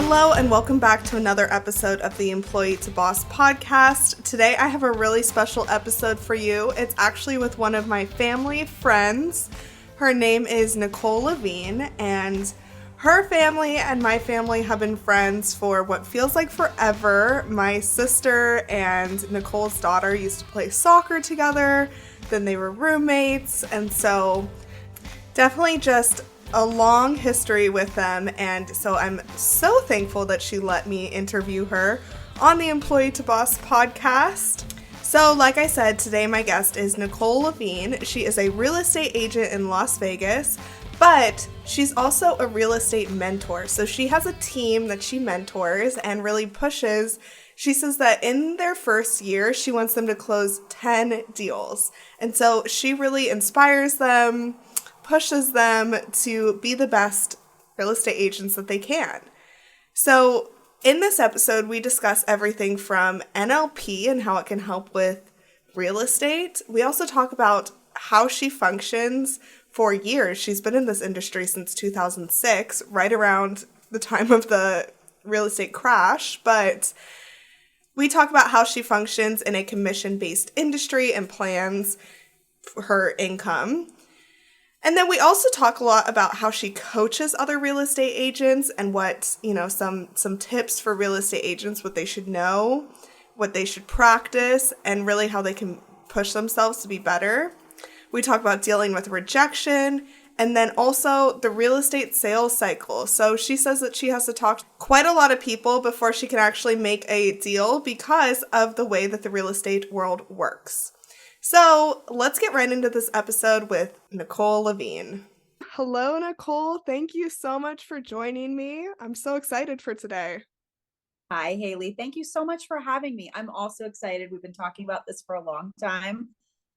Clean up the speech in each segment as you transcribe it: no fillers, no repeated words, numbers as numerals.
Hello and welcome back to another episode of the Employee to Boss podcast. Today I have a really special episode for you. It's actually with one of my family friends. Her name is Nichole LaVigne, and her family and my family have been friends for what feels like forever. My sister and Nicole's daughter used to play soccer together, then they were roommates, and so definitely just a long history with them, and so I'm so thankful that she let me interview her on the Employee to Boss podcast. So like I said, today my guest is Nichole LaVigne. She is a real estate agent in Las Vegas, but she's also a real estate mentor. So she has a team that she mentors and really pushes. She says that in their first year, she wants them to close 10 deals. And so she really inspires them, pushes them to be the best real estate agents that they can. So in this episode, we discuss everything from NLP and how it can help with real estate. We also talk about how she functions for years. She's been in this industry since 2006, right around the time of the real estate crash. But we talk about how she functions in a commission-based industry and plans her income. And then we also talk a lot about how she coaches other real estate agents and what, some tips for real estate agents, what they should know, what they should practice, and really how they can push themselves to be better. We talk about dealing with rejection and then also the real estate sales cycle. So she says that she has to talk to quite a lot of people before she can actually make a deal because of the way that the real estate world works. So let's get right into this episode with Nichole LaVigne. Hello, Nichole. Thank you so much for joining me. I'm so excited for today. Hi, Haley. Thank you so much for having me. I'm also excited. We've been talking about this for a long time,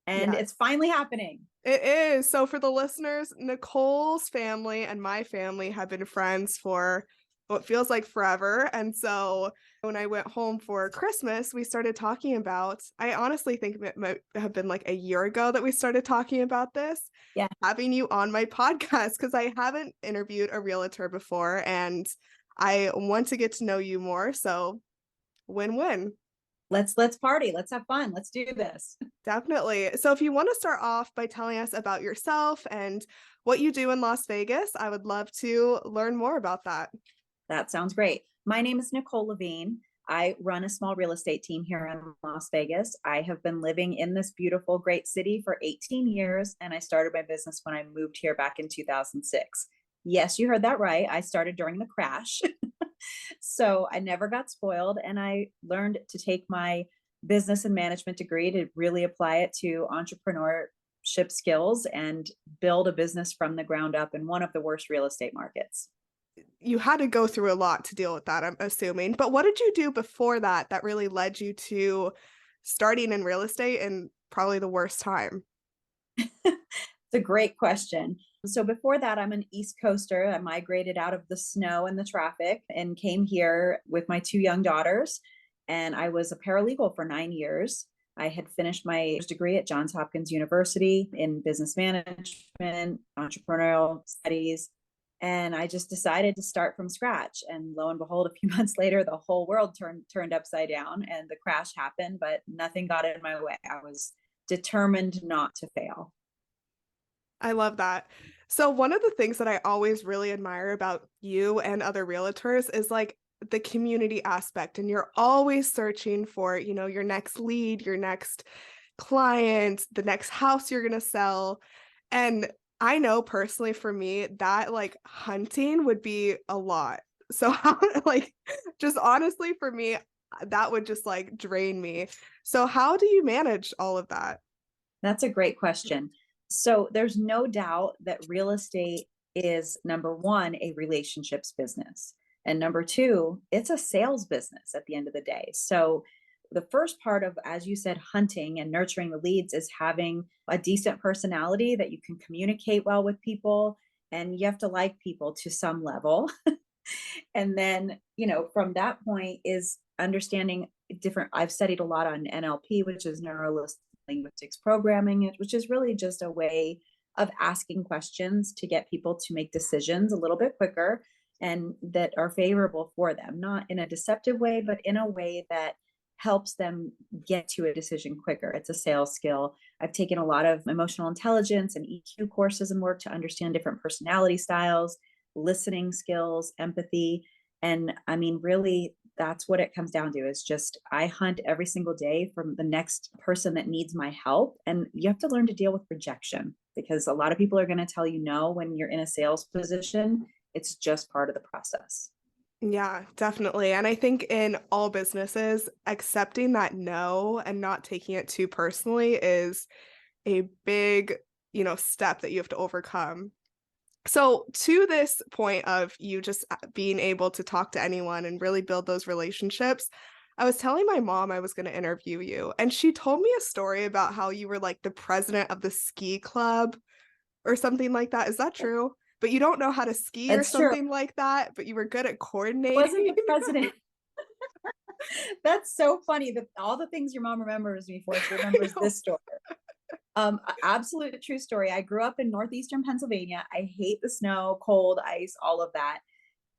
and It's finally happening. It is. So for the listeners, Nicole's family and my family have been friends for what feels like forever. And so when I went home for Christmas, we started talking about, I honestly think it might have been like a year ago that we started talking about this. Yeah. Having you on my podcast, because I haven't interviewed a realtor before and I want to get to know you more. So win-win. Let's party. Let's have fun. Let's do this. Definitely. So if you want to start off by telling us about yourself and what you do in Las Vegas, I would love to learn more about that. That sounds great. My name is Nichole LaVigne. I run a small real estate team here in Las Vegas. I have been living in this beautiful, great city for 18 years, and I started my business when I moved here back in 2006. Yes, you heard that right. I started during the crash. So I never got spoiled, and I learned to take my business and management degree to really apply it to entrepreneurship skills and build a business from the ground up in one of the worst real estate markets. You had to go through a lot to deal with that, I'm assuming. But what did you do before that really led you to starting in real estate in probably the worst time? It's a great question. So before that, I'm an East Coaster. I migrated out of the snow and the traffic and came here with my two young daughters. And I was a paralegal for 9 years. I had finished my degree at Johns Hopkins University in business management, entrepreneurial studies. And I just decided to start from scratch. And lo and behold, a few months later, the whole world turned upside down and the crash happened, but nothing got in my way. I was determined not to fail. I love that. So one of the things that I always really admire about you and other realtors is like the community aspect. And you're always searching for, your next lead, your next client, the next house you're going to sell. And I know personally for me that like hunting would be a lot. So how just honestly for me, that would just like drain me. So how do you manage all of that? That's a great question. So there's no doubt that real estate is number one, a relationships business. And number two, it's a sales business at the end of the day. So the first part of, as you said, hunting and nurturing the leads is having a decent personality that you can communicate well with people, and you have to like people to some level. And then, from that point is understanding different, I've studied a lot on NLP, which is neuro linguistics programming, which is really just a way of asking questions to get people to make decisions a little bit quicker. and that are favorable for them, not in a deceptive way, but in a way that helps them get to a decision quicker. It's a sales skill. I've taken a lot of emotional intelligence and EQ courses and work to understand different personality styles, listening skills, empathy. And I mean, really, that's what it comes down to is just I hunt every single day from the next person that needs my help. And you have to learn to deal with rejection because a lot of people are going to tell you no when you're in a sales position. It's just part of the process. Yeah, definitely. And I think in all businesses, accepting that no and not taking it too personally is a big, step that you have to overcome. So, to this point of you just being able to talk to anyone and really build those relationships, I was telling my mom I was going to interview you, and she told me a story about how you were like the president of the ski club or something like that. Is that true? But you don't know how to ski or It's true. something like that, but you were good at I wasn't coordinating. the president. That's so funny that all the things your mom remembers me for, she I remembers know. this story. Absolute true story. I grew up in northeastern Pennsylvania. I hate the snow, cold, ice, all of that.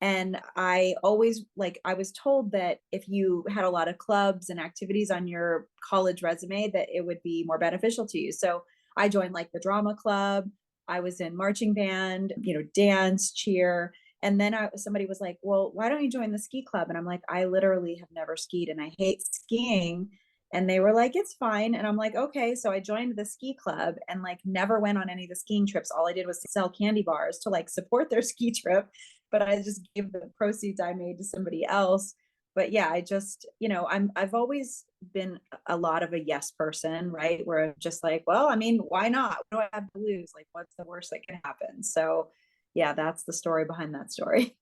And I always I was told that if you had a lot of clubs and activities on your college resume, that it would be more beneficial to you. So I joined like the drama club. I was in marching band, dance, cheer. And then somebody was like, well, why don't you join the ski club? And I'm like, I literally have never skied and I hate skiing. And they were like, it's fine. And I'm like, okay. So I joined the ski club and like never went on any of the skiing trips. All I did was sell candy bars to like support their ski trip, but I just gave the proceeds I made to somebody else. But yeah, I just, I've always been a lot of a yes person, right? Where I'm just like, well, I mean, why not? What do I have to lose? Like, what's the worst that can happen? So yeah, that's the story behind that story.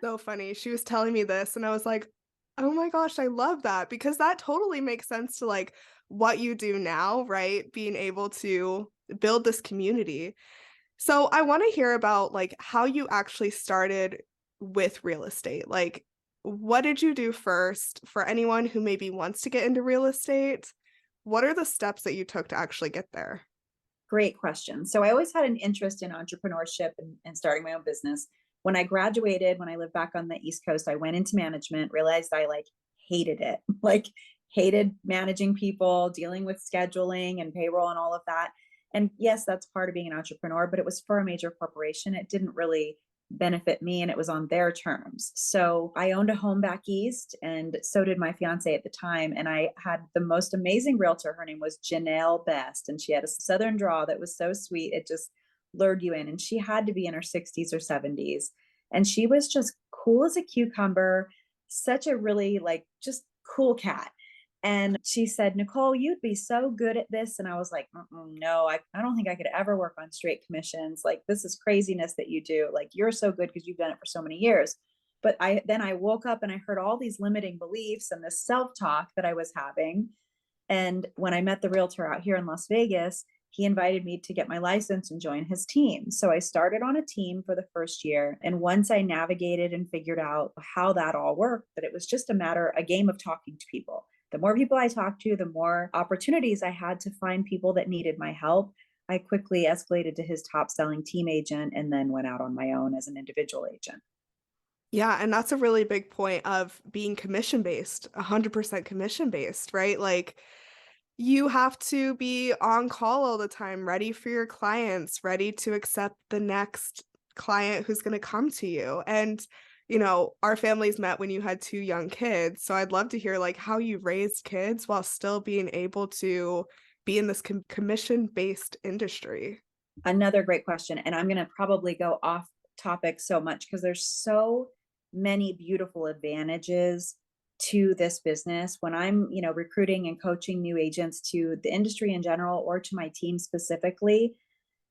So funny. She was telling me this, and I was like, oh my gosh, I love that because that totally makes sense to like what you do now, right? Being able to build this community. So I want to hear about like how you actually started with real estate. Like, what did you do first for anyone who maybe wants to get into real estate? What are the steps that you took to actually get there? Great question. So I always had an interest in entrepreneurship and starting my own business. When I graduated, when I lived back on the East Coast, I went into management, realized I like hated it, like hated managing people, dealing with scheduling and payroll and all of that. And yes, that's part of being an entrepreneur, but it was for a major corporation. It didn't really benefit me and it was on their terms. So I owned a home back east and so did my fiance at the time. And I had the most amazing realtor. Her name was Janelle Best. And she had a southern drawl that was so sweet. It just lured you in. And she had to be in her 60s or 70s. And she was just cool as a cucumber, such a really like just cool cat. And she said, Nichole, you'd be so good at this. And I was like, no, I don't think I could ever work on straight commissions. Like, this is craziness that you do. Like, you're so good because you've done it for so many years. But I woke up and I heard all these limiting beliefs and this self-talk that I was having. And when I met the realtor out here in Las Vegas, he invited me to get my license and join his team. So I started on a team for the first year. And once I navigated and figured out how that all worked, that it was just a game of talking to people. The more people I talked to, the more opportunities I had to find people that needed my help. I quickly escalated to his top selling team agent and then went out on my own as an individual agent. Yeah, and that's a really big point of being commission based, 100% commission based, right? Like you have to be on call all the time, ready for your clients, ready to accept the next client who's going to come to you. And, our families met when you had two young kids. So I'd love to hear like how you raised kids while still being able to be in this commission-based industry. Another great question. And I'm going to probably go off topic so much because there's so many beautiful advantages to this business when I'm, recruiting and coaching new agents to the industry in general or to my team specifically.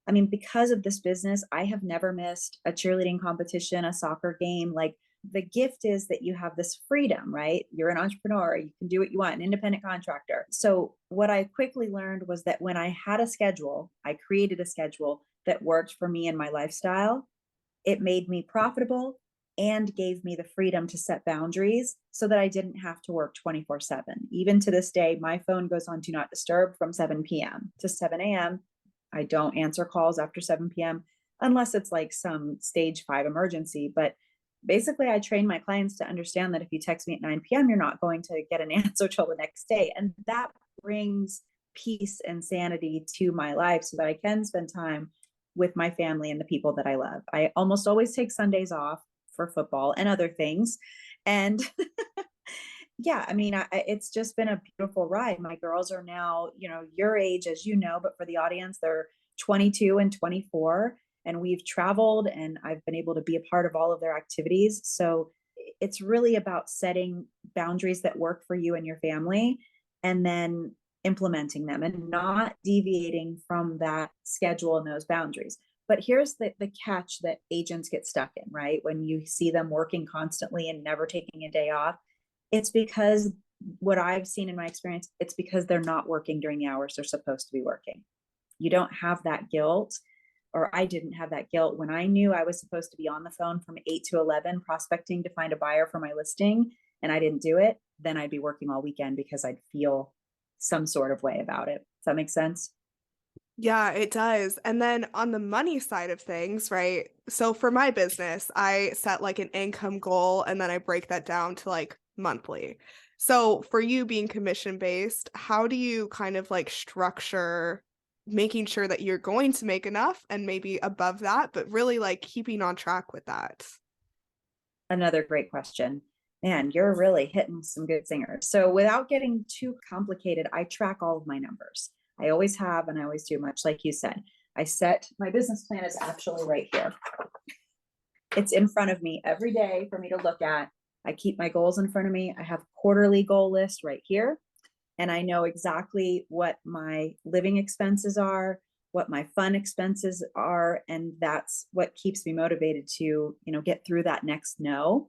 I mean, because of this business, I have never missed a cheerleading competition, a soccer game. Like the gift is that you have this freedom, right? You're an entrepreneur, you can do what you want, an independent contractor. So what I quickly learned was that when I had a schedule, I created a schedule that worked for me and my lifestyle. It made me profitable and gave me the freedom to set boundaries so that I didn't have to work 24/7. Even to this day, my phone goes on do not disturb from 7 p.m. to 7 a.m. I don't answer calls after 7 p.m. unless it's like some stage 5 emergency. But basically I train my clients to understand that if you text me at 9 p.m., you're not going to get an answer till the next day. And that brings peace and sanity to my life so that I can spend time with my family and the people that I love. I almost always take Sundays off for football and other things. And yeah, I mean, it's just been a beautiful ride. My girls are now, your age, as you know, but for the audience, they're 22 and 24, and we've traveled and I've been able to be a part of all of their activities. So it's really about setting boundaries that work for you and your family and then implementing them and not deviating from that schedule and those boundaries. But here's the catch that agents get stuck in, right? When you see them working constantly and never taking a day off, it's because what I've seen in my experience, it's because they're not working during the hours they're supposed to be working. You don't have that guilt, or I didn't have that guilt when I knew I was supposed to be on the phone from 8 to 11 prospecting to find a buyer for my listing and I didn't do it. Then I'd be working all weekend because I'd feel some sort of way about it. Does that make sense? Yeah, it does. And then on the money side of things, right? So for my business, I set like an income goal and then I break that down to like monthly. So for you being commission based, how do you kind of like structure making sure that you're going to make enough and maybe above that, but really like keeping on track with that? Another great question. Man, you're really hitting some good singers. So without getting too complicated, I track all of my numbers. I always have, and I always do, much like you said. I set my business plan is actually right here. It's in front of me every day for me to look at. I keep my goals in front of me. I have quarterly goal list right here. And I know exactly what my living expenses are, what my fun expenses are. And that's what keeps me motivated to, get through that next no.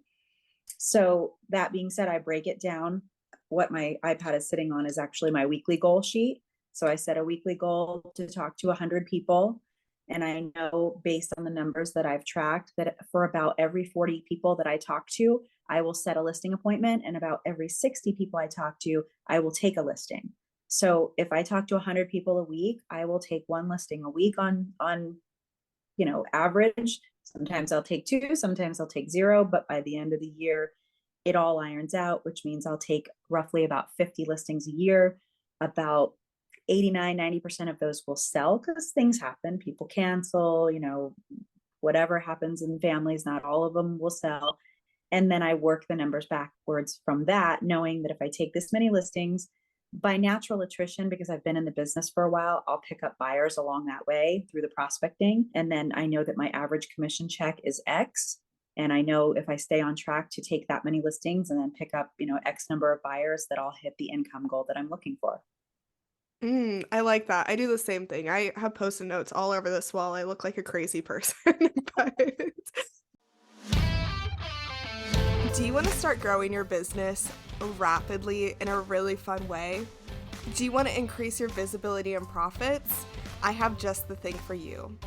So that being said, I break it down. What my iPad is sitting on is actually my weekly goal sheet. So I set a weekly goal to talk to 100 people. And I know based on the numbers that I've tracked that for about every 40 people that I talk to, I will set a listing appointment. And about every 60 people I talk to, I will take a listing. So if I talk to 100 people a week, I will take one listing a week on average. Sometimes I'll take two, sometimes I'll take zero, but by the end of the year, it all irons out, which means I'll take roughly about 50 listings a year. About 89-90% of those will sell because things happen. People cancel, whatever happens in families, not all of them will sell. And then I work the numbers backwards from that, knowing that if I take this many listings, by natural attrition, because I've been in the business for a while, I'll pick up buyers along that way through the prospecting. And then I know that my average commission check is X. And I know if I stay on track to take that many listings and then pick up, X number of buyers, that I'll hit the income goal that I'm looking for. I like that. I do the same thing. I have post-it notes all over this wall. I look like a crazy person. But do you want to start growing your business rapidly in a really fun way? Do you want to increase your visibility and profits? I have just the thing for you.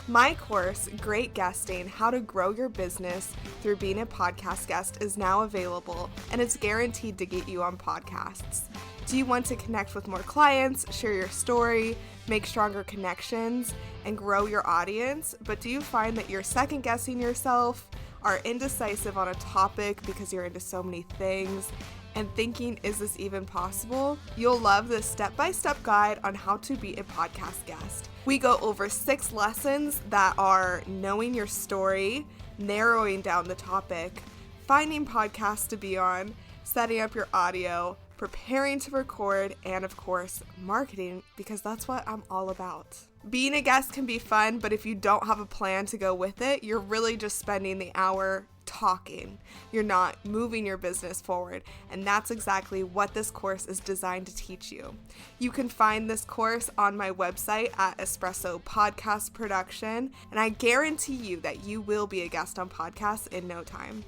My course, Great Guesting: How to Grow Your Business Through Being a Podcast Guest, is now available, and it's guaranteed to get you on podcasts. Do you want to connect with more clients, share your story, make stronger connections, and grow your audience? But do you find that you're second guessing yourself, are indecisive on a topic because you're into so many things, and thinking, is this even possible? You'll love this step-by-step guide on how to be a podcast guest. We go over 6 lessons that are knowing your story, narrowing down the topic, finding podcasts to be on, setting up your audio, preparing to record, and of course, marketing, because that's what I'm all about. Being a guest can be fun, but if you don't have a plan to go with it, you're really just spending the hour talking. You're not moving your business forward, and that's exactly what this course is designed to teach you. You can find this course on my website at Espresso Podcast Production, and I guarantee you that you will be a guest on podcasts in no time.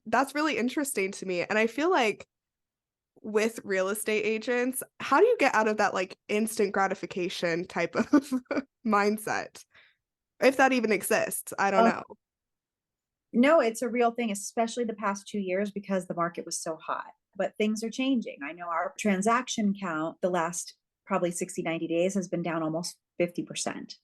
That's really interesting to me, and I feel like with real estate agents, how do you get out of that like instant gratification type of mindset? If that even exists, I don't know. No, it's a real thing, especially the past 2 years because the market was so hot. But things are changing. I know our transaction count the last probably 60, 90 days has been down almost 50%.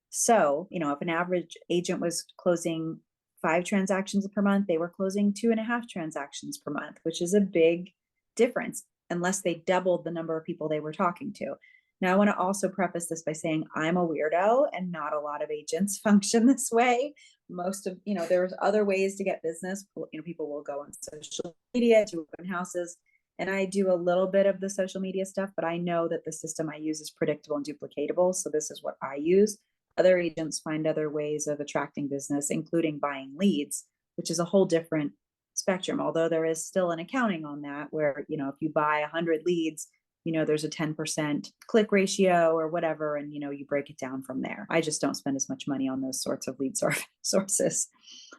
So, if an average agent was closing 5 transactions per month, they were closing 2.5 transactions per month, which is a big difference unless they doubled the number of people they were talking to. Now, I want to also preface this by saying I'm a weirdo and not a lot of agents function this way. Most of, there's other ways to get business. People will go on social media to open houses. And I do a little bit of the social media stuff, but I know that the system I use is predictable and duplicatable. So this is what I use. Other agents find other ways of attracting business, including buying leads, which is a whole different spectrum. Although there is still an accounting on that where, if you buy 100 leads, there's a 10% click ratio or whatever, and, you break it down from there. I just don't spend as much money on those sorts of lead sources.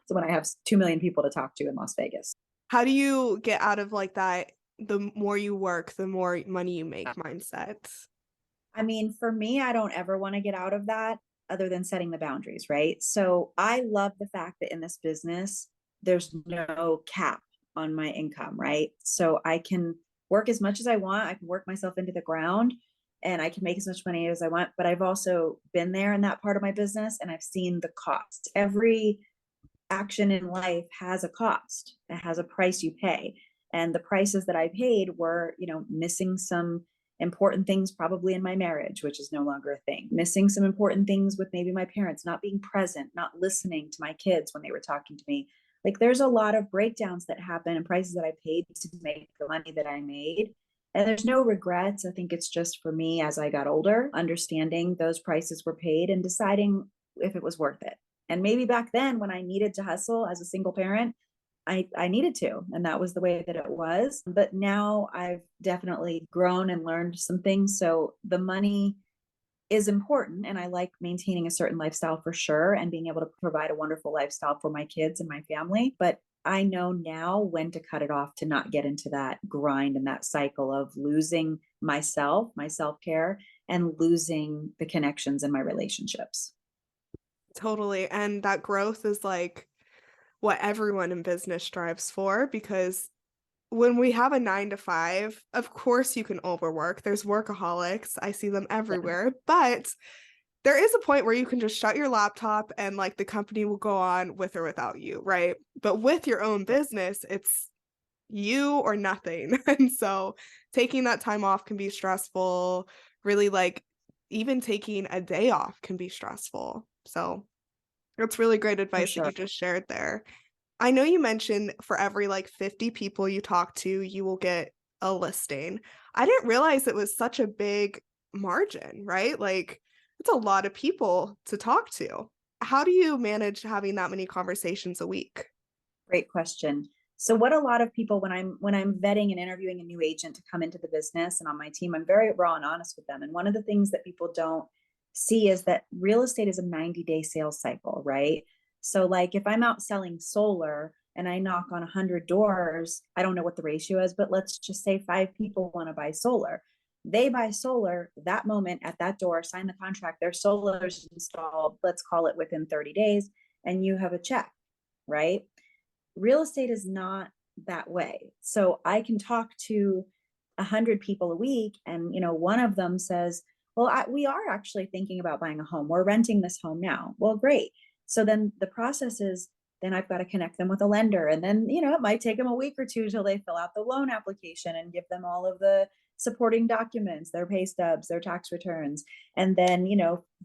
So when I have 2 million people to talk to in Las Vegas. How do you get out of like that, the more you work, the more money you make mindset? I mean, for me, I don't ever want to get out of that other than setting the boundaries, right? So I love the fact that in this business, there's no cap on my income, right? So I can work as much as I want. I can work myself into the ground and I can make as much money as I want. But I've also been there in that part of my business and I've seen the cost. Every action in life has a cost. It has a price you pay. And the prices that I paid were, missing some important things probably in my marriage, which is no longer a thing, missing some important things with maybe my parents, not being present, not listening to my kids when they were talking to me. Like there's a lot of breakdowns that happen and prices that I paid to make the money that I made. And there's no regrets. I think it's just for me as I got older, understanding those prices were paid and deciding if it was worth it. And maybe back then when I needed to hustle as a single parent, I needed to, and that was the way that it was. But now I've definitely grown and learned some things. So the money is important and I like maintaining a certain lifestyle for sure and being able to provide a wonderful lifestyle for my kids and my family. But I know now when to cut it off to not get into that grind and that cycle of losing myself, my self-care, and losing the connections in my relationships. Totally. And that growth is like what everyone in business strives for, because when we have a 9 to 5, of course you can overwork. There's workaholics. I see them Yeah, everywhere, but there is a point where you can just shut your laptop and like the company will go on with or without you, right? But with your own business, it's you or nothing. And so taking that time off can be stressful. Really, like even taking a day off can be stressful. So that's really great for advice that sure. you just shared there. I know you mentioned for every like 50 people you talk to, you will get a listing. I didn't realize it was such a big margin, right? Like it's a lot of people to talk to. How do you manage having that many conversations a week? Great question. So what a lot of people when I'm vetting and interviewing a new agent to come into the business and on my team, I'm very raw and honest with them. And one of the things that people don't see is that real estate is a 90-day sales cycle, right? So like if I'm out selling solar and I knock on 100 doors, I don't know what the ratio is, but let's just say 5 people want to buy solar. They buy solar that moment at that door, sign the contract, their solar is installed, let's call it within 30 days, and you have a check, right? Real estate is not that way. So I can talk to 100 people a week and one of them says, well, we are actually thinking about buying a home, we're renting this home now. Well, great. So then the process is, then I've got to connect them with a lender, and then it might take them a week or two till they fill out the loan application and give them all of the supporting documents, their pay stubs, their tax returns, and then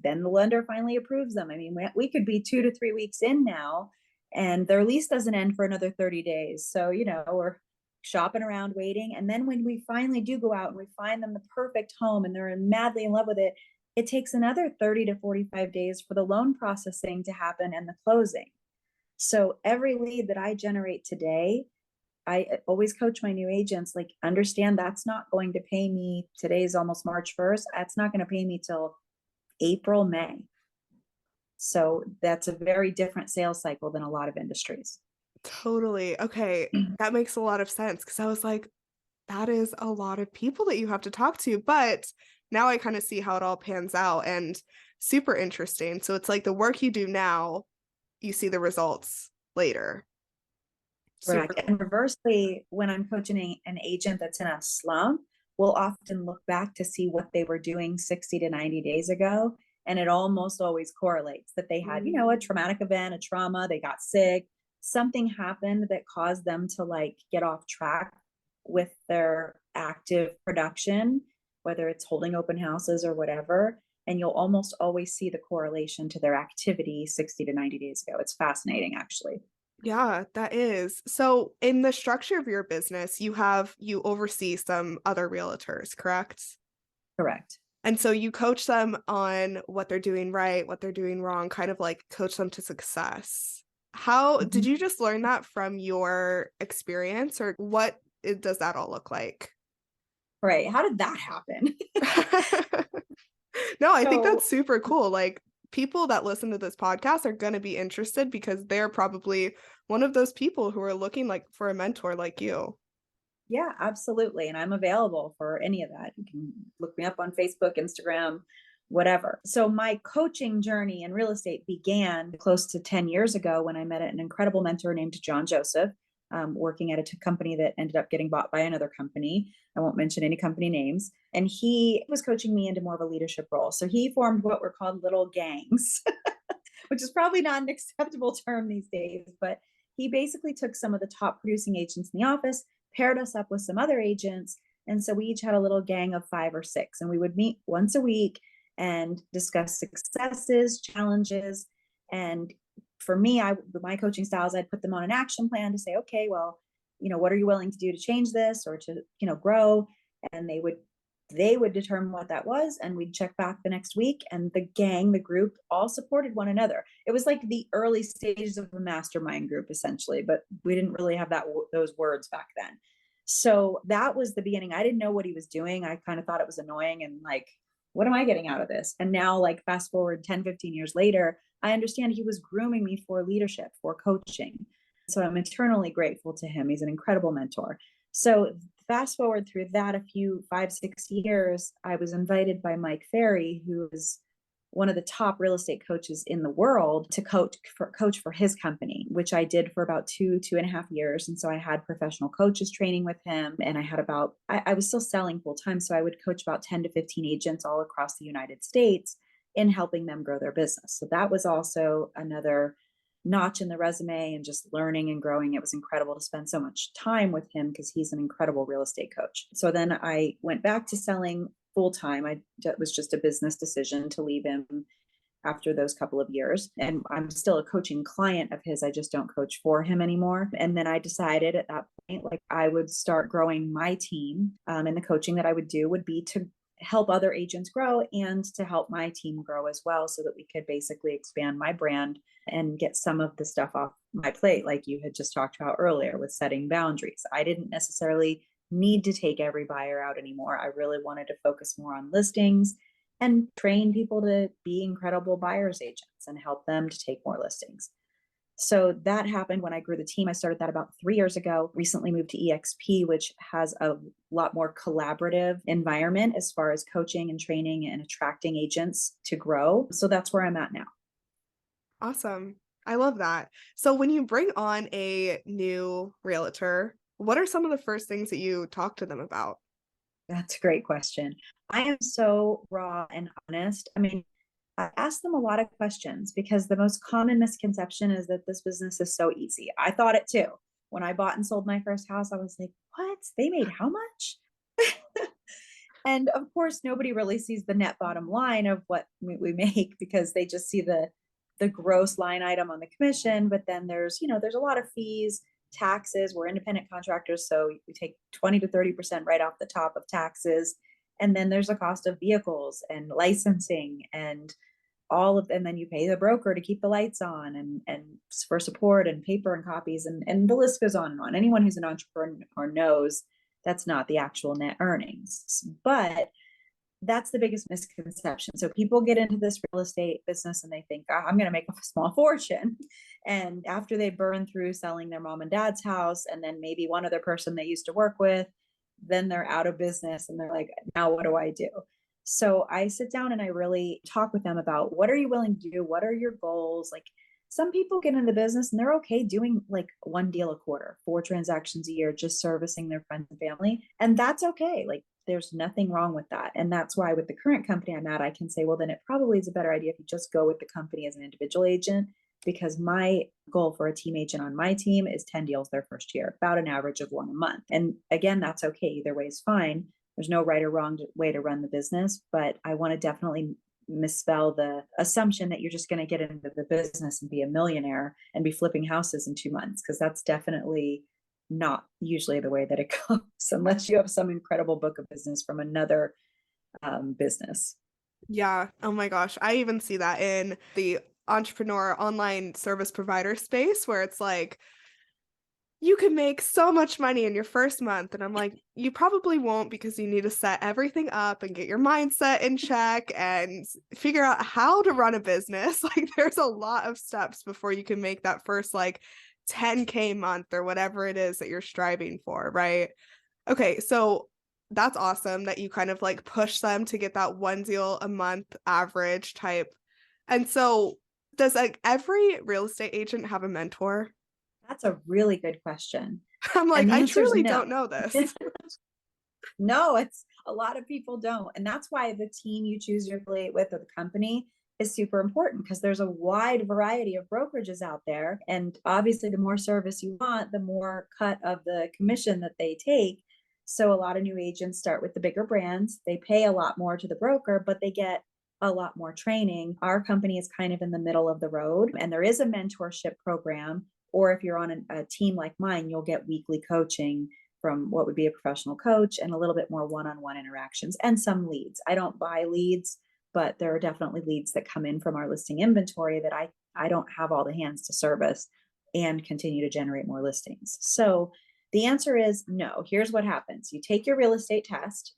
then the lender finally approves them. I mean, we could be 2 to 3 weeks in now and their lease doesn't end for another 30 days. So, we're shopping around waiting. And then when we finally do go out and we find them the perfect home and they're madly in love with it, it takes another 30 to 45 days for the loan processing to happen and the closing. So every lead that I generate today, I always coach my new agents, like, understand that's not going to pay me. Today's almost March 1st. That's not going to pay me till April, May. So that's a very different sales cycle than a lot of industries. Totally. Okay. That makes a lot of sense because I was like, that is a lot of people that you have to talk to. But now I kind of see how it all pans out and super interesting. So it's like the work you do now, you see the results later. Super Correct. cool. And reversely, when I'm coaching an agent that's in a slump, we'll often look back to see what they were doing 60 to 90 days ago. And it almost always correlates that they had, a traumatic event, a trauma, they got sick, something happened that caused them to like get off track with their active production, whether it's holding open houses or whatever. And you'll almost always see the correlation to their activity 60 to 90 days ago. It's fascinating, actually. Yeah, that is. So in the structure of your business, you oversee some other realtors, correct? Correct. And so you coach them on what they're doing right, what they're doing wrong, kind of like coach them to success. How did Mhm. you just learn that from your experience, or does that all look like? Right. How did that happen? No, I think So that's super cool. Like people that listen to this podcast are going to be interested because they're probably one of those people who are looking like for a mentor like you. yeah, absolutely. And I'm available for any of that. You can look me up on Facebook, Instagram, whatever. So my coaching journey in real estate began close to 10 years ago when I met an incredible mentor named John Joseph, working at a company that ended up getting bought by another company. I won't mention any company names. And he was coaching me into more of a leadership role. So he formed what were called little gangs, which is probably not an acceptable term these days, but he basically took some of the top producing agents in the office, paired us up with some other agents. And so we each had a little gang of 5 or 6, and we would meet once a week and discuss successes, challenges. And for me, my coaching styles, I'd put them on an action plan to say, okay, well, what are you willing to do to change this or to, grow? And they would determine what that was, and we'd check back the next week, and the group all supported one another. It was like the early stages of a mastermind group essentially, but we didn't really have those words back then. So that was the beginning. I didn't know what he was doing. I kind of thought it was annoying and like, what am I getting out of this? And now, like, fast forward 10, 15 years later, I understand he was grooming me for leadership, for coaching. So I'm eternally grateful to him. He's an incredible mentor. So fast forward through that a few 5, 6 years, I was invited by Mike Ferry, who is one of the top real estate coaches in the world, to coach for his company, which I did for about 2.5 years. And so I had professional coaches training with him, and I was still selling full time. So I would coach about 10 to 15 agents all across the United States in helping them grow their business. So that was also another notch in the resume, and just learning and growing. It was incredible to spend so much time with him because he's an incredible real estate coach. So then I went back to selling full time. It was just a business decision to leave him after those couple of years. And I'm still a coaching client of his. I just don't coach for him anymore. And then I decided at that point, like, I would start growing my team. And the coaching that I would do would be to help other agents grow and to help my team grow as well, so that we could basically expand my brand and get some of the stuff off my plate, like you had just talked about earlier with setting boundaries. I didn't necessarily need to take every buyer out anymore. I really wanted to focus more on listings and train people to be incredible buyers agents and help them to take more listings. So that happened when I grew the team. I started that about 3 years ago, recently moved to EXP, which has a lot more collaborative environment as far as coaching and training and attracting agents to grow. So that's where I'm at now. Awesome. I love that. So when you bring on a new realtor, what are some of the first things that you talk to them about? That's a great question. I am so raw and honest. I mean, I ask them a lot of questions because the most common misconception is that this business is so easy. I thought it too. When I bought and sold my first house, I was like, what? They made how much? And of course, nobody really sees the net bottom line of what we make, because they just see the gross line item on the commission. But then there's a lot of fees, taxes. We're independent contractors, so we take 20 to 30% right off the top of taxes. And then there's a cost of vehicles and licensing and and then you pay the broker to keep the lights on and for support and paper and copies, and the list goes on and on. Anyone who's an entrepreneur knows that's not the actual net earnings, but that's the biggest misconception. So people get into this real estate business and they think, oh, I'm going to make a small fortune. And after they burn through selling their mom and dad's house, and then maybe one other person they used to work with, then they're out of business and they're like, now what do I do? So I sit down and I really talk with them about, what are you willing to do? What are your goals? Like, some people get into the business and they're okay doing like one deal a quarter, 4 transactions a year, just servicing their friends and family. And that's okay. Like, There's nothing wrong with that. And that's why with the current company I'm at, I can say, well, then it probably is a better idea if you just go with the company as an individual agent, because my goal for a team agent on my team is 10 deals their first year, about an average of one a month. And again, that's okay. Either way is fine. There's no right or wrong way to run the business, but I want to definitely misspell the assumption that you're just going to get into the business and be a millionaire and be flipping houses in 2 months, because that's definitely not usually the way that it goes unless you have some incredible book of business from another business. Yeah. Oh my gosh. I even see that in the entrepreneur online service provider space where it's like, you can make so much money in your first month. And I'm like, you probably won't, because you need to set everything up and get your mindset in check and figure out how to run a business. Like, there's a lot of steps before you can make that first like 10K month or whatever it is that you're striving for, right? Okay, so that's awesome that you kind of like push them to get that one deal a month average type. And so, does like every real estate agent have a mentor? That's a really good question. I'm like, And the I answer is truly no. don't know this. No, it's a lot of people don't. And that's why the team you choose to affiliate with or the company is super important, because there's a wide variety of brokerages out there. And obviously, the more service you want, the more cut of the commission that they take. So a lot of new agents start with the bigger brands. They pay a lot more to the broker, but they get a lot more training. Our company is kind of in the middle of the road, and there is a mentorship program. Or if you're on a team like mine, you'll get weekly coaching from what would be a professional coach and a little bit more one-on-one interactions and some leads. I don't buy leads, but there are definitely leads that come in from our listing inventory that I don't have all the hands to service and continue to generate more listings. So the answer is no. Here's what happens. You take your real estate test.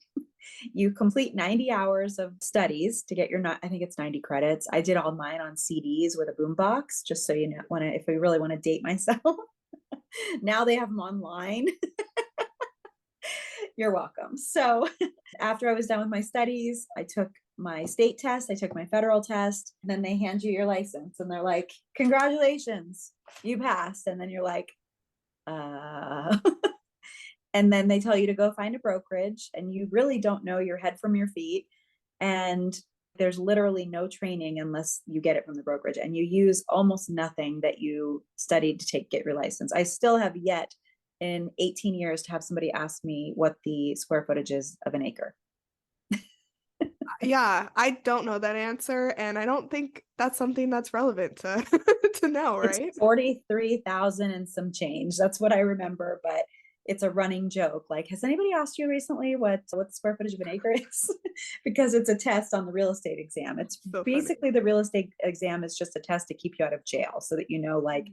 You complete 90 hours of studies to get your, I think it's 90 credits. I did all mine on CDs with a boombox, just so you know, if we really want to date myself. Now they have them online. You're welcome. So after I was done with my studies, I took my state test, I took my federal test, and then they hand you your license and they're like, congratulations, you passed. And then you're like, and then they tell you to go find a brokerage, and you really don't know your head from your feet. And there's literally no training unless you get it from the brokerage, and you use almost nothing that you studied to get your license. I still have yet in 18 years to have somebody ask me what the square footage is of an acre. Yeah, I don't know that answer, and I don't think that's something that's relevant to to know, right? It's 43,000 and some change. That's what I remember, but it's a running joke. Like, has anybody asked you recently what the square footage of an acre is? Because it's a test on the real estate exam. It's so basically funny. The real estate exam is just a test to keep you out of jail, so that you know, like,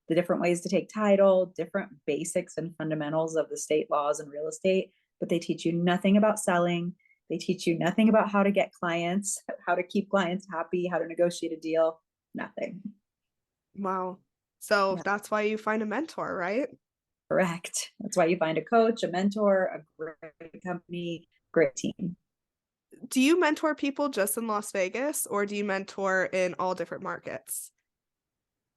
the different ways to take title, different basics and fundamentals of the state laws and real estate, but they teach you nothing about selling. They teach you nothing about how to get clients, how to keep clients happy, how to negotiate a deal, nothing. Wow. So that's why you find a mentor, right? Correct. That's why you find a coach, a mentor, a great company, great team. Do you mentor people just in Las Vegas, or do you mentor in all different markets?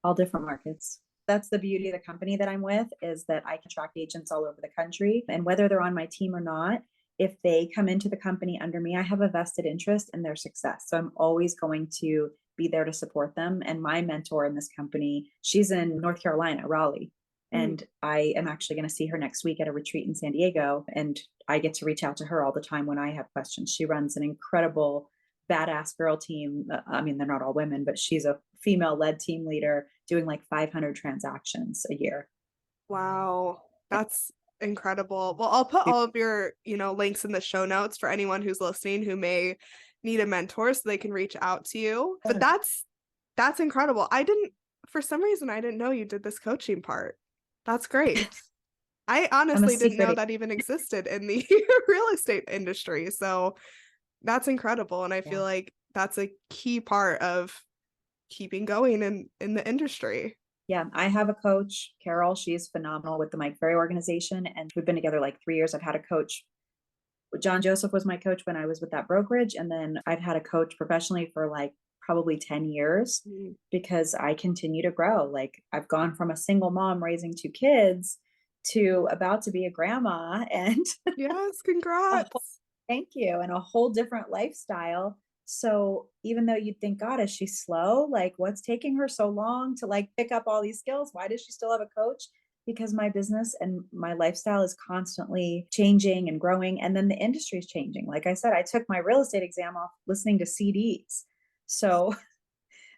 All different markets. That's the beauty of the company that I'm with, is that I can attract agents all over the country. And whether they're on my team or not, if they come into the company under me, I have a vested interest in their success. So I'm always going to be there to support them. And my mentor in this company, she's in North Carolina, Raleigh. And I am actually going to see her next week at a retreat in San Diego. And I get to reach out to her all the time when I have questions. She runs an incredible badass girl team. I mean, they're not all women, but she's a female-led team leader doing like 500 transactions a year. Wow. That's incredible. Well, I'll put all of your, links in the show notes for anyone who's listening who may need a mentor so they can reach out to you. But that's incredible. For some reason, I didn't know you did this coaching part. That's great. I honestly didn't know that even existed in the real estate industry. So that's incredible. And I feel like that's a key part of keeping going in the industry. Yeah, I have a coach, Carol. She's phenomenal with the Mike Ferry organization. And we've been together like 3 years. I've had a coach. John Joseph was my coach when I was with that brokerage. And then I've had a coach professionally for like probably 10 years because I continue to grow. Like, I've gone from a single mom raising 2 kids to about to be a grandma, and yes, congrats. Thank you. And a whole different lifestyle. So even though you'd think, God, is she slow? Like, what's taking her so long to like pick up all these skills? Why does she still have a coach? Because my business and my lifestyle is constantly changing and growing. And then the industry is changing. Like I said, I took my real estate exam off listening to CDs. So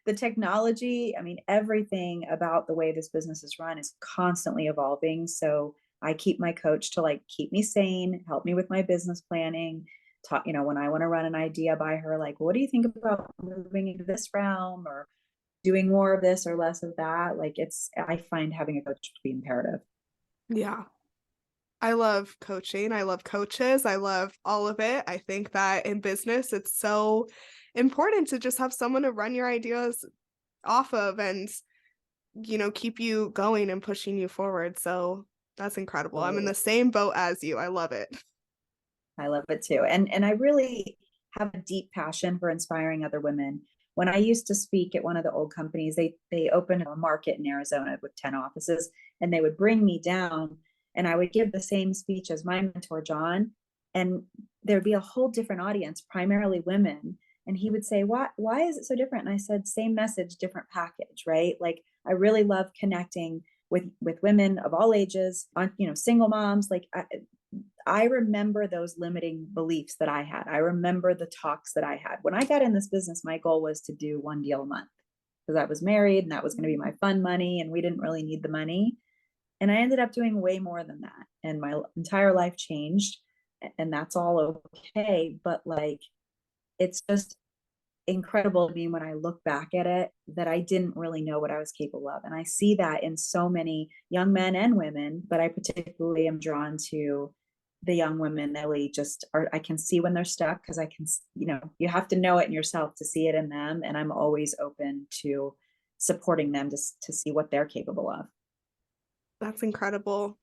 the technology, I mean, everything about the way this business is run is constantly evolving. So I keep my coach to like keep me sane, help me with my business planning. Talk, when I want to run an idea by her, like, what do you think about moving into this realm or doing more of this or less of that? Like, I find having a coach to be imperative. Yeah. I love coaching. I love coaches. I love all of it. I think that in business, it's so important to just have someone to run your ideas off of and, keep you going and pushing you forward. So that's incredible. I'm in Absolutely. the same boat as you. I love it. I love it too. And I really have a deep passion for inspiring other women. When I used to speak at one of the old companies, they opened a market in Arizona with 10 offices, and they would bring me down and I would give the same speech as my mentor John, and there'd be a whole different audience, primarily women, and he would say, why is it so different? And I said, same message, different package, right? Like I really love connecting with women of all ages, on single moms. Like I remember those limiting beliefs that I had. I remember the talks that I had. When I got in this business, my goal was to do one deal a month because I was married and that was going to be my fun money and we didn't really need the money. And I ended up doing way more than that. And my entire life changed, and that's all okay. But like, it's just incredible to me when I look back at it that I didn't really know what I was capable of. And I see that in so many young men and women, but I particularly am drawn to the young women that really just are, I can see when they're stuck because I can, you have to know it in yourself to see it in them. And I'm always open to supporting them to see what they're capable of. That's incredible.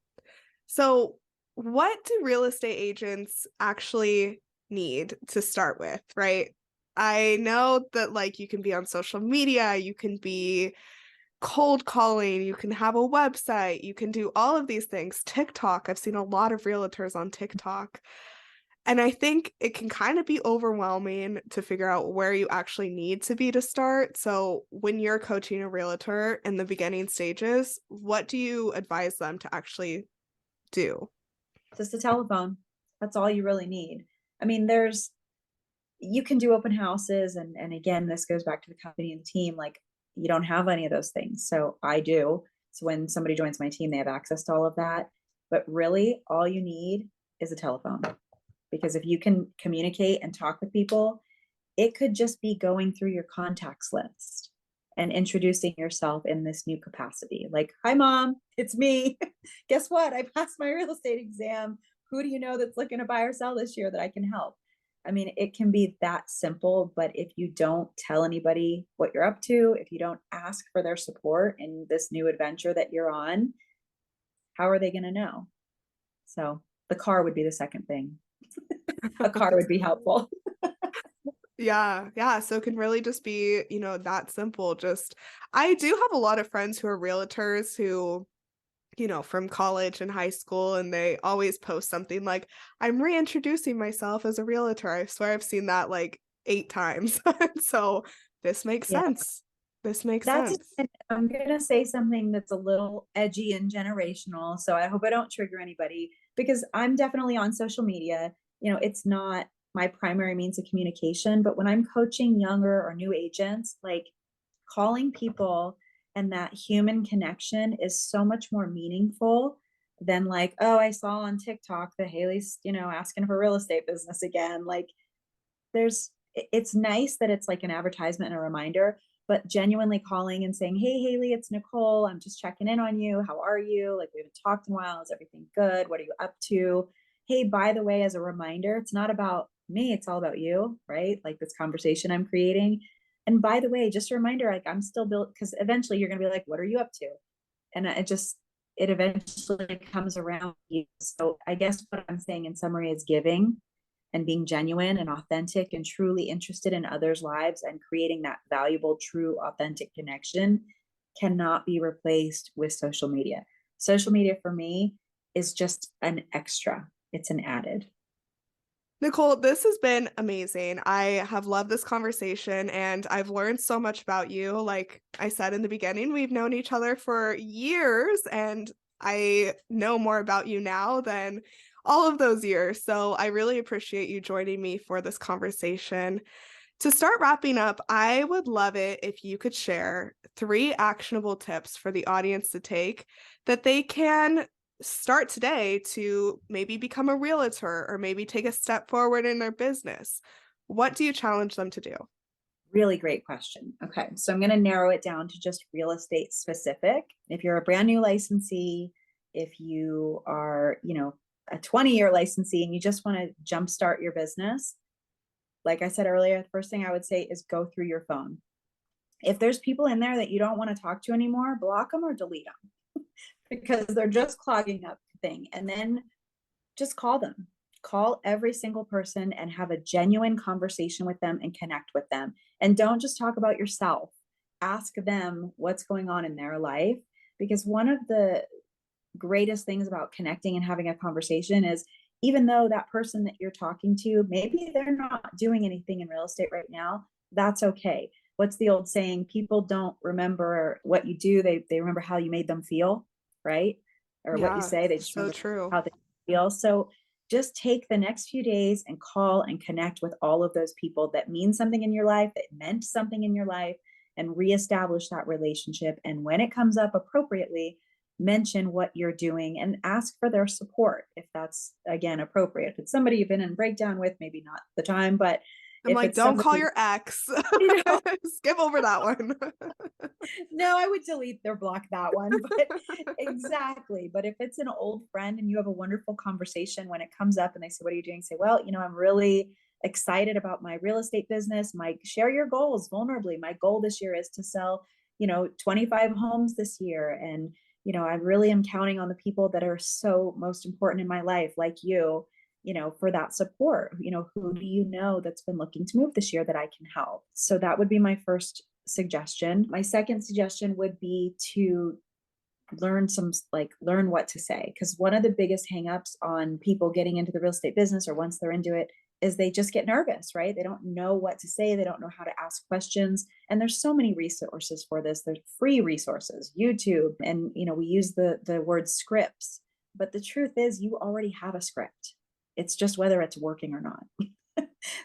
So, what do real estate agents actually need to start with, right? I know that like you can be on social media, you can be cold calling, you can have a website, you can do all of these things. TikTok, I've seen a lot of realtors on TikTok. And I think it can kind of be overwhelming to figure out where you actually need to be to start. So, when you're coaching a realtor in the beginning stages, what do you advise them to actually do? Just a telephone. That's all you really need. I mean, you can do open houses, and again, this goes back to the company and the team. Like, you don't have any of those things. So I do. So when somebody joins my team, they have access to all of that. But really, all you need is a telephone. Because if you can communicate and talk with people, it could just be going through your contacts list and introducing yourself in this new capacity. Like, hi, mom, it's me. Guess what? I passed my real estate exam. Who do you know that's looking to buy or sell this year that I can help? I mean, it can be that simple, but if you don't tell anybody what you're up to, if you don't ask for their support in this new adventure that you're on, how are they going to know? So the car would be the second thing. A car would be helpful. Yeah, yeah. So it can really just be, that simple. Just, I do have a lot of friends who are realtors who, from college and high school, and they always post something like, I'm reintroducing myself as a realtor. I swear I've seen that like 8 times. So this makes Yeah. sense. This makes That's, sense. I'm going to say something that's a little edgy and generational. So I hope I don't trigger anybody because I'm definitely on social media. It's not my primary means of communication, but when I'm coaching younger or new agents, like calling people and that human connection is so much more meaningful than like, oh, I saw on TikTok that Haley's, asking for real estate business again. Like, it's nice that it's like an advertisement and a reminder, but genuinely calling and saying, hey, Haley, it's Nichole. I'm just checking in on you. How are you? Like, we haven't talked in a while. Is everything good? What are you up to? Hey, by the way, as a reminder, it's not about me. It's all about you, right? Like this conversation I'm creating. And by the way, just a reminder, like I'm still built because eventually you're going to be like, what are you up to? And it eventually comes around you. So I guess what I'm saying in summary is giving and being genuine and authentic and truly interested in others' lives and creating that valuable, true, authentic connection cannot be replaced with social media. Social media for me is just an extra, it's an added. Nichole, this has been amazing. I have loved this conversation and I've learned so much about you. Like I said in the beginning, we've known each other for years and I know more about you now than all of those years. So I really appreciate you joining me for this conversation. To start wrapping up, I would love it if you could share 3 actionable tips for the audience to take that they can start today to maybe become a realtor or maybe take a step forward in their business. What do you challenge them to do? Really great question. Okay, so I'm going to narrow it down to just real estate specific. If you're a brand new licensee, if you are, a 20-year licensee and you just want to jumpstart your business, like I said earlier, the first thing I would say is go through your phone. If there's people in there that you don't want to talk to anymore, block them or delete them because they're just clogging up the thing. And then just call them. Call every single person and have a genuine conversation with them and connect with them. And don't just talk about yourself. Ask them what's going on in their life. Because one of the greatest things about connecting and having a conversation is even though that person that you're talking to, maybe they're not doing anything in real estate right now, that's okay. What's the old saying? People don't remember what you do, they remember how you made them feel, right? Or what you Yeah, say, they just so remember true. how they feel. So just take the next few days and call and connect with all of those people that mean something in your life, that meant something in your life, and reestablish that relationship. And when it comes up appropriately, mention what you're doing and ask for their support if that's again appropriate. If it's somebody you've been in breakdown with, maybe not the time, but I'm if like, it's don't call somebody, your ex. you know, Skip over that one. no, I would delete or block that one. But exactly. But if it's an old friend and you have a wonderful conversation, when it comes up and they say, what are you doing? Say, well, I'm really excited about my real estate business. Share your goals vulnerably. My goal this year is to sell, 25 homes this year. And, I really am counting on the people that are so most important in my life, like you, for that support. Who do you know that's been looking to move this year that I can help? So that would be my first suggestion. My second suggestion would be to learn what to say, because one of the biggest hangups on people getting into the real estate business or once they're into it is they just get nervous, right? They don't know what to say, they don't know how to ask questions. And there's so many resources for this. There's free resources, YouTube, and we use the word scripts, but the truth is you already have a script. It's just whether it's working or not.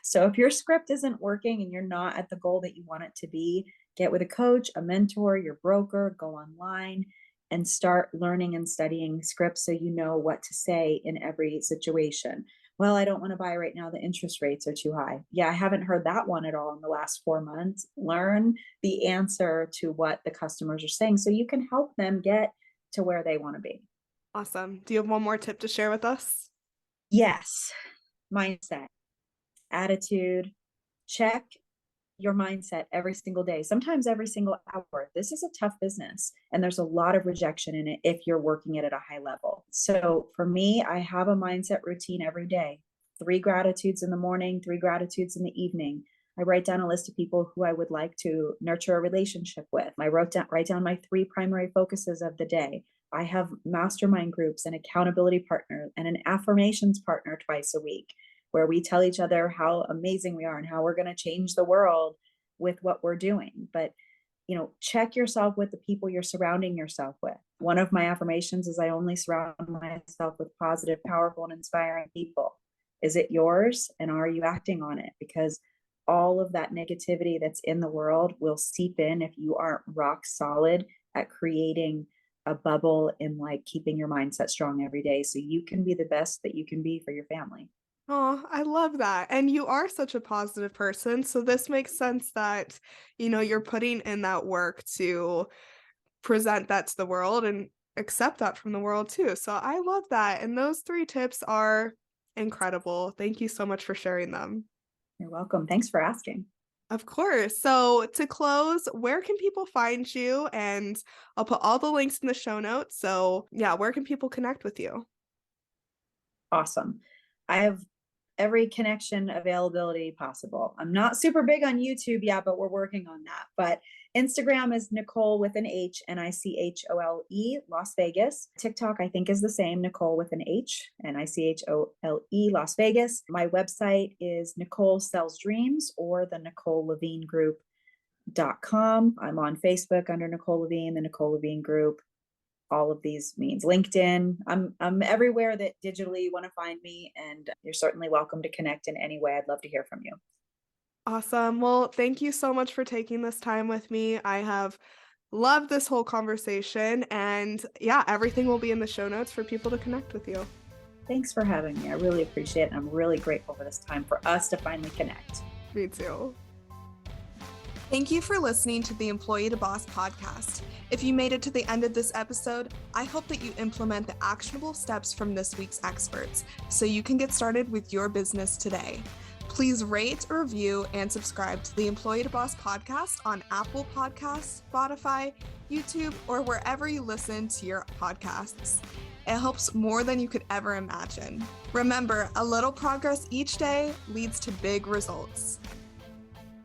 So if your script isn't working and you're not at the goal that you want it to be, get with a coach, a mentor, your broker, go online and start learning and studying scripts so you know what to say in every situation. Well, I don't want to buy right now. The interest rates are too high. Yeah, I haven't heard that one at all in the last 4 months. Learn the answer to what the customers are saying so you can help them get to where they want to be. Awesome. Do you have one more tip to share with us? Yes, mindset, attitude, check your mindset every single day, sometimes every single hour. This is a tough business and there's a lot of rejection in it if you're working it at a high level. So for me, I have a mindset routine every day. 3 gratitudes in the morning, 3 gratitudes in the evening. I write down a list of people who I would like to nurture a relationship with. I write down my 3 primary focuses of the day. I have mastermind groups and accountability partners and an affirmations partner twice a week where we tell each other how amazing we are and how we're going to change the world with what we're doing. But, check yourself with the people you're surrounding yourself with. One of my affirmations is I only surround myself with positive, powerful, and inspiring people. Is it yours? And are you acting on it? Because all of that negativity that's in the world will seep in if you aren't rock solid at creating a bubble and keeping your mindset strong every day so you can be the best that you can be for your family. Oh, I love that. And you are such a positive person. So this makes sense that, you're putting in that work to present that to the world and accept that from the world too. So I love that. And those 3 tips are incredible. Thank you so much for sharing them. You're welcome. Thanks for asking. Of course. So to close, where can people find you? And I'll put all the links in the show notes. So yeah, where can people connect with you? Awesome. I have every connection availability possible. I'm not super big on YouTube yet, but we're working on that. But Instagram is Nichole with an H, Nichole, Las Vegas. TikTok, I think, is the same, Nichole with an H, Nichole, Las Vegas. My website is Nichole Sells Dreams, or the Nichole LaVigne Group.com. I'm on Facebook under Nichole LaVigne, the Nichole LaVigne Group. All of these means. LinkedIn. I'm everywhere that digitally you want to find me, and you're certainly welcome to connect in any way. I'd love to hear from you. Awesome. Well, thank you so much for taking this time with me. I have loved this whole conversation, and yeah, everything will be in the show notes for people to connect with you. Thanks for having me. I really appreciate it. And I'm really grateful for this time for us to finally connect. Me too. Thank you for listening to the Employee to Boss podcast. If you made it to the end of this episode, I hope that you implement the actionable steps from this week's experts so you can get started with your business today. Please rate, review, and subscribe to the Employee to Boss podcast on Apple Podcasts, Spotify, YouTube, or wherever you listen to your podcasts. It helps more than you could ever imagine. Remember, a little progress each day leads to big results.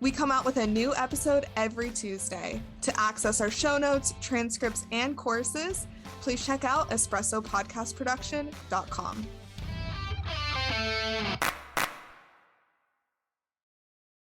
We come out with a new episode every Tuesday. To access our show notes, transcripts, and courses, please check out espressopodcastproduction.com.